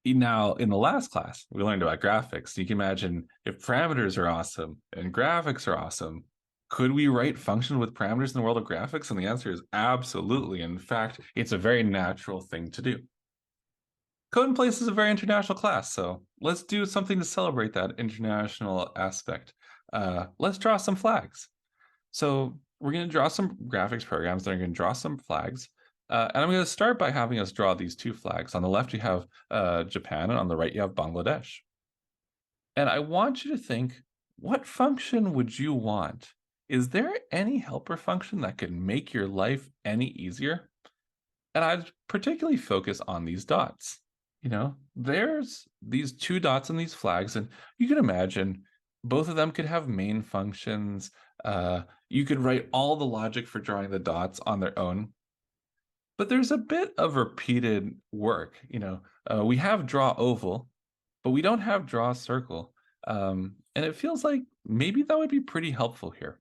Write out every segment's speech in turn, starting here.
Now, in the last class, we learned about graphics. You can imagine if parameters are awesome and graphics are awesome, could we write functions with parameters in the world of graphics? And the answer is absolutely. In fact, it's a very natural thing to do. Code in Place is a very international class, so let's do something to celebrate that international aspect. Let's draw some flags. So we're going to draw some graphics programs that are going to draw some flags. And I'm going to start by having us draw these two flags. On the left, you have Japan, and on the right, you have Bangladesh. And I want you to think, what function would you want? Is there any helper function that could make your life any easier? And I'd particularly focus on these dots. There's these two dots in these flags, and you can imagine both of them could have main functions. You could write all the logic for drawing the dots on their own, but there's a bit of repeated work. We have draw oval, but we don't have draw circle. And it feels like maybe that would be pretty helpful here.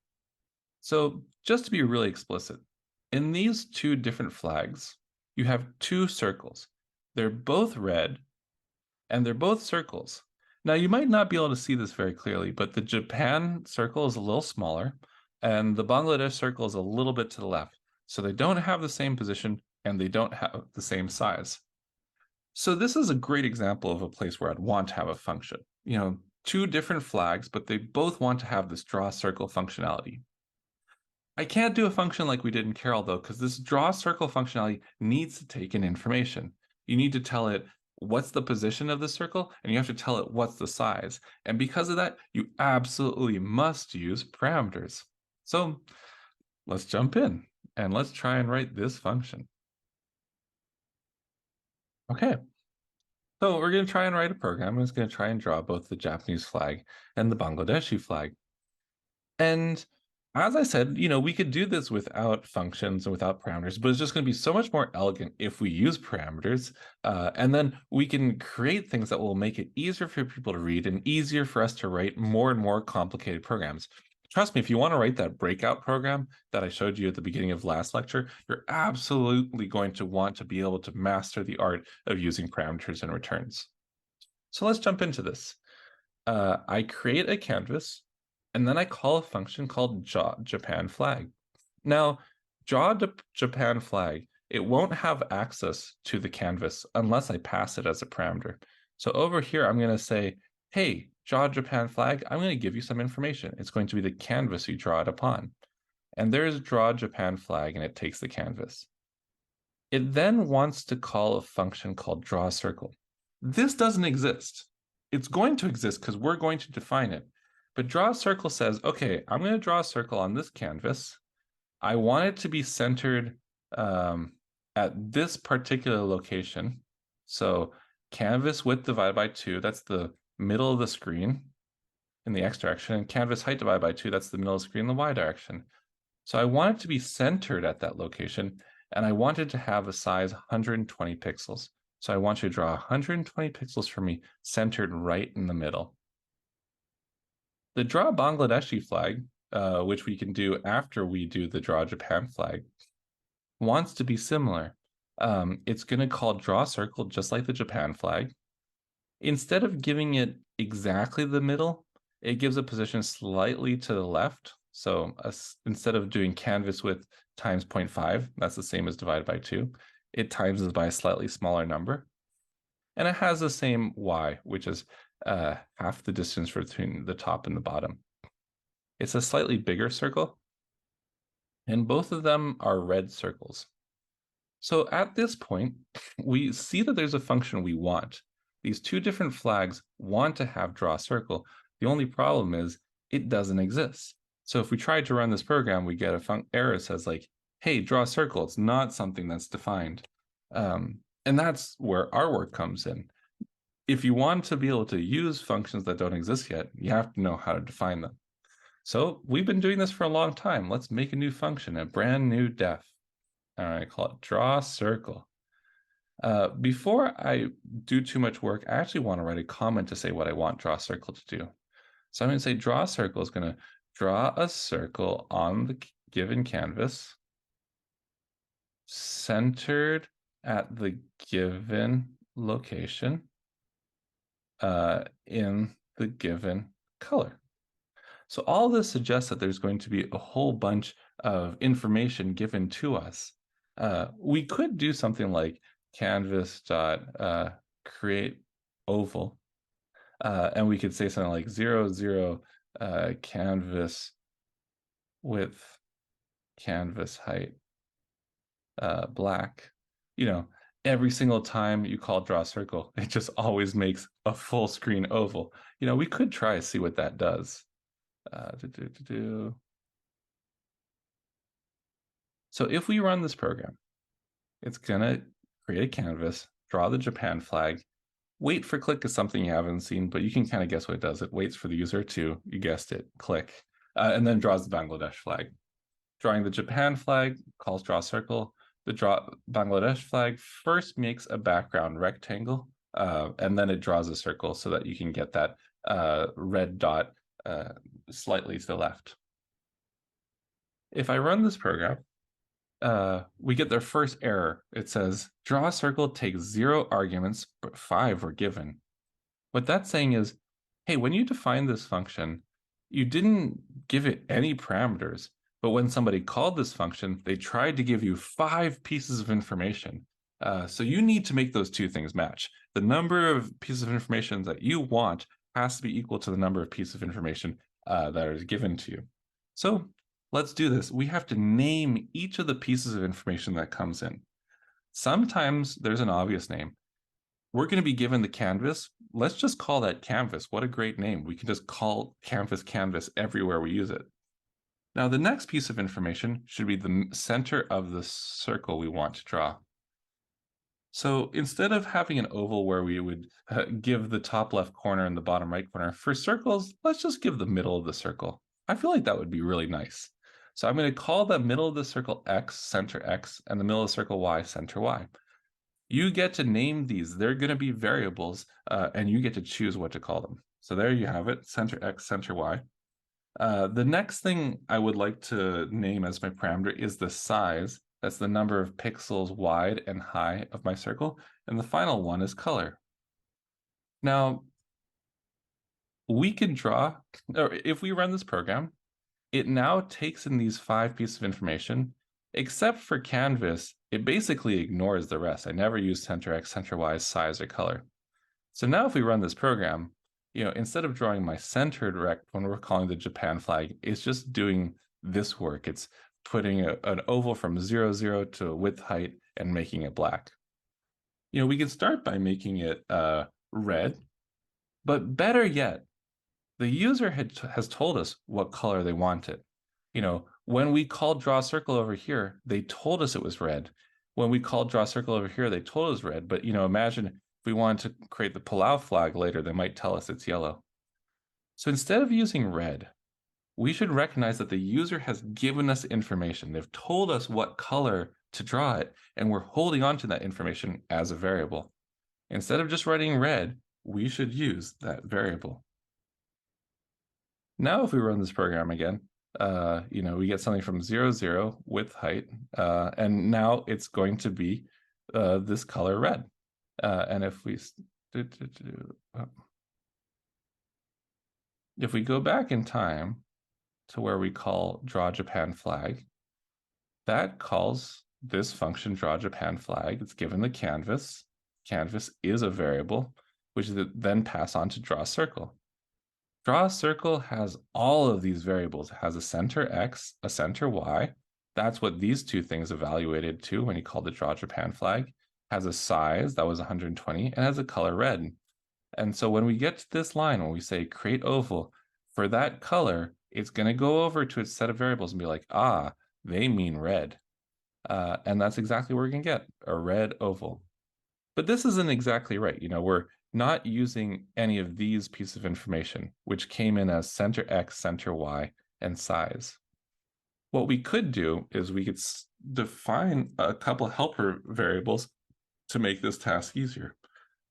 So just to be really explicit, in these two different flags, you have two circles. They're both red and they're both circles. Now, you might not be able to see this very clearly, but the Japan circle is a little smaller and the Bangladesh circle is a little bit to the left. So they don't have the same position and they don't have the same size. So this is a great example of a place where I'd want to have a function. Two different flags, but they both want to have this draw circle functionality. I can't do a function like we did in Carol, though, because this draw circle functionality needs to take in information. You need to tell it what's the position of the circle, and you have to tell it what's the size. And because of that, you absolutely must use parameters. So let's jump in, and let's try and write this function. Okay, so we're going to try and write a program. It's going to try and draw both the Japanese flag and the Bangladeshi flag. And as I said, we could do this without functions and without parameters, but it's just going to be so much more elegant if we use parameters. And then we can create things that will make it easier for people to read and easier for us to write more and more complicated programs. Trust me, if you want to write that breakout program that I showed you at the beginning of last lecture, you're absolutely going to want to be able to master the art of using parameters and returns. So let's jump into this. I create a canvas, and then I call a function called Japan flag. Now, Japan flag, it won't have access to the canvas unless I pass it as a parameter. So over here, I'm going to say, hey, draw Japan flag, I'm going to give you some information. It's going to be the canvas you draw it upon. And there's draw Japan flag, and it takes the canvas. It then wants to call a function called draw circle. This doesn't exist. It's going to exist because we're going to define it. But draw circle says, okay, I'm going to draw a circle on this canvas. I want it to be centered at this particular location. So canvas width divided by 2, that's the middle of the screen in the x direction, and canvas height divided by 2, that's the middle of the screen in the y direction. So I want it to be centered at that location, and I want it to have a size 120 pixels. So I want you to draw 120 pixels for me centered right in the middle. The draw Bangladeshi flag, which we can do after we do the draw Japan flag, wants to be similar. It's going to call draw circle just like the Japan flag. Instead of giving it exactly the middle, it gives a position slightly to the left. So instead of doing canvas width times 0.5, that's the same as divided by 2, it times it by a slightly smaller number. And it has the same y, which is half the distance between the top and the bottom. It's a slightly bigger circle, and both of them are red circles. So at this point, we see that there's a function we want. These two different flags want to have draw circle. The only problem is it doesn't exist. So if we try to run this program, we get a error that says like, hey, draw circle. It's not something that's defined. And that's where our work comes in. If you want to be able to use functions that don't exist yet, you have to know how to define them. So we've been doing this for a long time. Let's make a new function, a brand new def. All right, call it draw circle. Before I do too much work, I actually want to write a comment to say what I want draw circle to do. So I'm going to say draw circle is going to draw a circle on the given canvas centered at the given location. in the given color. So all this suggests that there's going to be a whole bunch of information given to us. We could do something like canvas dot create oval, and we could say something like 0, 0 canvas width, canvas height, black. You know, every single time you call draw circle, it just always makes a full screen oval. We could try to see what that does. Do, do, do, do. So if we run this program, it's gonna create a canvas, draw the Japan flag, wait for click is something you haven't seen, but you can kind of guess what it does. It waits for the user to, you guessed it, click, and then draws the Bangladesh flag. Drawing the Japan flag, calls draw circle. The draw Bangladesh flag first makes a background rectangle, and then it draws a circle so that you can get that red dot slightly to the left. If I run this program, we get their first error. It says, draw a circle takes 0 arguments, but 5 were given. What that's saying is, hey, when you define this function, you didn't give it any parameters, but when somebody called this function, they tried to give you 5 pieces of information. So you need to make those two things match. The number of pieces of information that you want has to be equal to the number of pieces of information that is given to you. So let's do this. We have to name each of the pieces of information that comes in. Sometimes there's an obvious name. We're going to be given the canvas. Let's just call that canvas. What a great name. We can just call canvas everywhere we use it. Now, the next piece of information should be the center of the circle we want to draw. So instead of having an oval where we would give the top left corner and the bottom right corner, for circles, let's just give the middle of the circle. I feel like that would be really nice. So I'm going to call the middle of the circle X, center X, and the middle of the circle Y, center Y. You get to name these. They're going to be variables, and you get to choose what to call them. So there you have it, center X, center Y. The next thing I would like to name as my parameter is the size. That's the number of pixels wide and high of my circle. And the final one is color. Now, we can draw, or if we run this program, it now takes in these 5 pieces of information, except for canvas, it basically ignores the rest. I never use center X, center Y, size, or color. So now if we run this program, instead of drawing my centered rect when we're calling the Japan flag, it's just doing this work. It's putting an oval from 0, 0 to width height and making it black. We can start by making it red, but better yet, the user has told us what color they want it. When we called draw circle over here, they told us it was red. When we called draw circle over here, they told us red. But, imagine if we wanted to create the Palau flag later, they might tell us it's yellow. So instead of using red, we should recognize that the user has given us information. They've told us what color to draw it, and we're holding on to that information as a variable. Instead of just writing red, we should use that variable. Now, if we run this program again, we get something from 0, 0 width height, and now it's going to be this color red. And if we go back in time to where we call draw Japan flag, that calls this function draw Japan flag. It's given the canvas. Canvas is a variable, which then pass on to draw circle. Draw circle has all of these variables. It has a center X, a center Y. That's what these two things evaluated to when you called the draw Japan flag. Has a size, that was 120, and has a color red. And so when we get to this line, when we say create oval, for that color, it's going to go over to its set of variables and be like, they mean red. And that's exactly what we're going to get, a red oval. But this isn't exactly right. We're not using any of these pieces of information, which came in as center X, center Y, and size. What we could do is we could define a couple helper variables to make this task easier.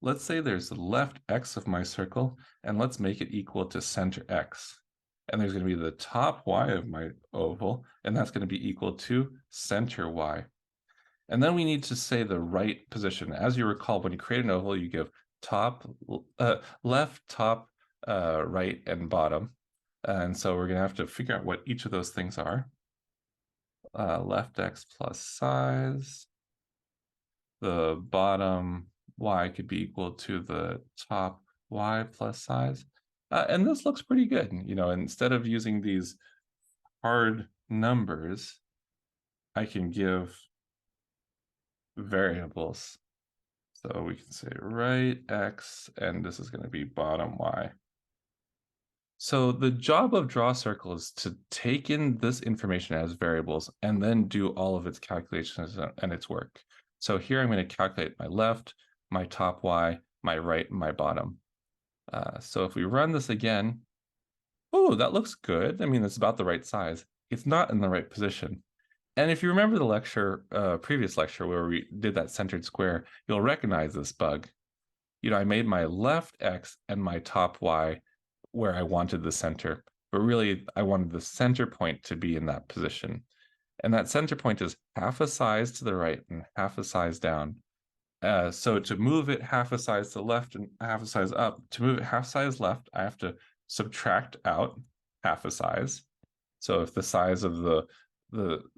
Let's say there's the left X of my circle, and let's make it equal to center X. And there's going to be the top Y of my oval, and that's going to be equal to center Y. And then we need to say the right position. As you recall, when you create an oval, you give top, left, top, right, and bottom. And so we're going to have to figure out what each of those things are. Left x plus size. The bottom y could be equal to the top y plus size. And this looks pretty good. Instead of using these hard numbers, I can give variables. So we can say right x, and this is going to be bottom y. So the job of draw circle is to take in this information as variables and then do all of its calculations and its work. So here I'm going to calculate my left, my top y, my right, and my bottom. So if we run this again, oh, that looks good. I mean, it's about the right size. It's not in the right position. And if you remember the previous lecture where we did that centered square, you'll recognize this bug. I made my left X and my top Y where I wanted the center, but really I wanted the center point to be in that position. And that center point is half a size to the right and half a size down. So to move it half a size to the left and half a size up, to move it half size left, I have to subtract out half a size. So if the size of the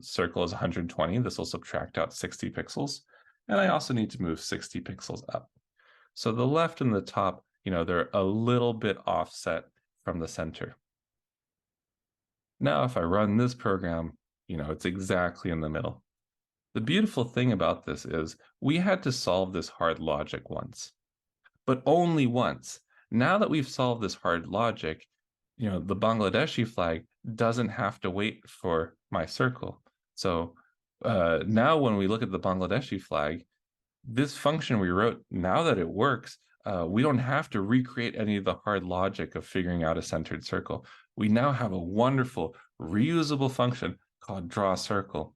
circle is 120, this will subtract out 60 pixels. And I also need to move 60 pixels up. So the left and the top, they're a little bit offset from the center. Now, if I run this program, it's exactly in the middle. The beautiful thing about this is we had to solve this hard logic once, but only once. Now that we've solved this hard logic, the Bangladeshi flag doesn't have to wait for my circle. So now when we look at the Bangladeshi flag, this function we wrote, now that it works, we don't have to recreate any of the hard logic of figuring out a centered circle. We now have a wonderful reusable function called draw circle.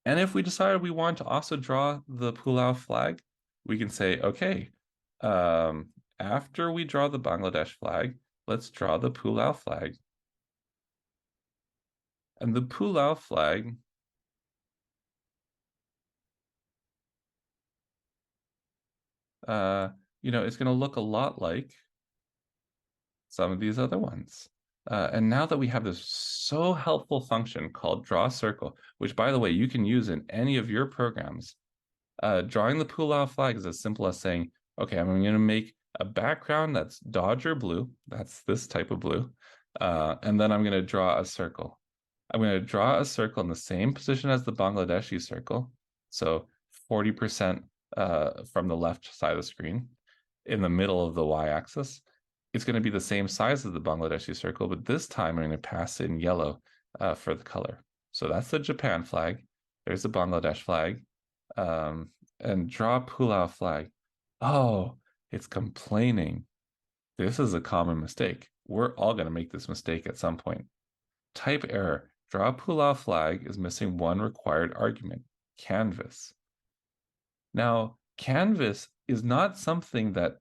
And if we decided we want to also draw the Pulau flag, we can say, okay, after we draw the Bangladesh flag, let's draw the Pulau flag. And the Pulau flag it's going to look a lot like some of these other ones. And now that we have this so helpful function called draw circle, which by the way, you can use in any of your programs, drawing the Pulau flag is as simple as saying, okay, I'm going to make a background that's Dodger blue. That's this type of blue. And then I'm going to draw a circle. I'm going to draw a circle in the same position as the Bangladeshi circle. So 40% from the left side of the screen in the middle of the y-axis. It's going to be the same size as the Bangladeshi circle, but this time I'm going to pass in yellow for the color. So that's the Japan flag. There's the Bangladesh flag. And draw Pulau flag. Oh, it's complaining. This is a common mistake. We're all going to make this mistake at some point. Type error. Draw Pulau flag is missing one required argument, canvas. Now, canvas is not something that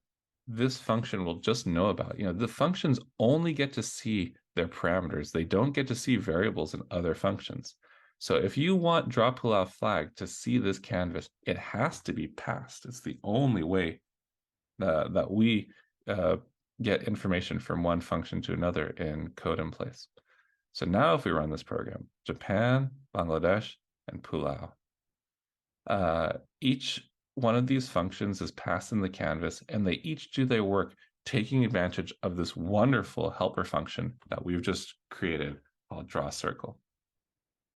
this function will just know about. The functions only get to see their parameters. They don't get to see variables in other functions. So if you want draw Pulau flag to see this canvas, it has to be passed. It's the only way that we get information from one function to another in code in place. So now if we run this program, Japan, Bangladesh, and Pulau, each one of these functions is passed in the canvas, and they each do their work taking advantage of this wonderful helper function that we've just created called draw circle.